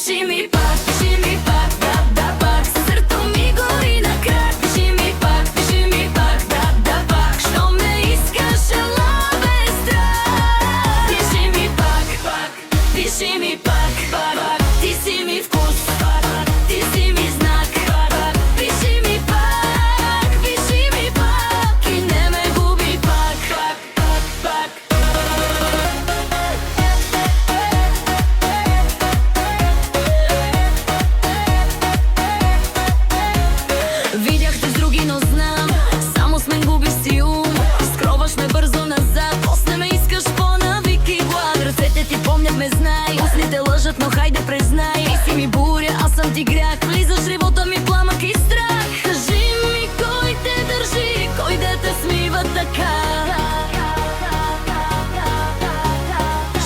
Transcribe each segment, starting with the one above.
Пиши ми пак, да, пак. Сърцето ми гори на крак. Пиши ми пак, да, пак. Що ме искаш, ела без страх. Пиши ми пак, пиши ми пак. Ти си ми вкус, ти си ми знак. Пиши ми пак и не ме губи пак. Видях те с други, но знам, само с мен губиш си ум. Скроваш ме бързо назад, после ме искаш по-навик и глад. Ръцете ти помнят, ме знай, устните лъжат, но хайде признай. Ти си ми буря, аз съм ти грях, влизаш в живота ми пламък и страх. Кажи ми кой те държи, кой да те смива така.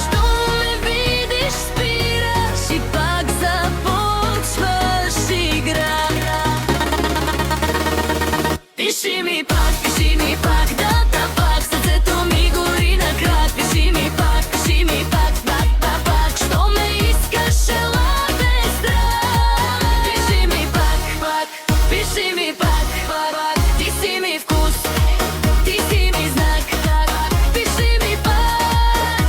Що ме видиш, спираш и пак започваш игра. Пиши ми пак, да, пак. Сърцето ми гори на крак. Пиши ми пак, да, пак. Що ме искаш, ела без страх. Пиши ми пак. Ти си ми вкус, ти си ми знак. Пиши ми пак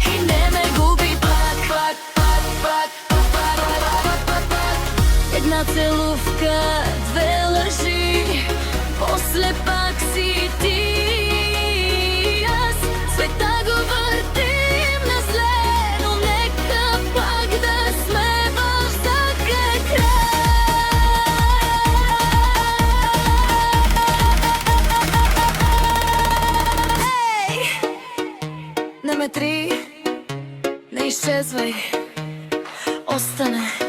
и не ме губи пак. Една целувка, две лъжи, после пак си ти и аз. Света го въртим на зле, но нека пак да сме в задния край. Ей! Не ме три, не изчезвай, остане.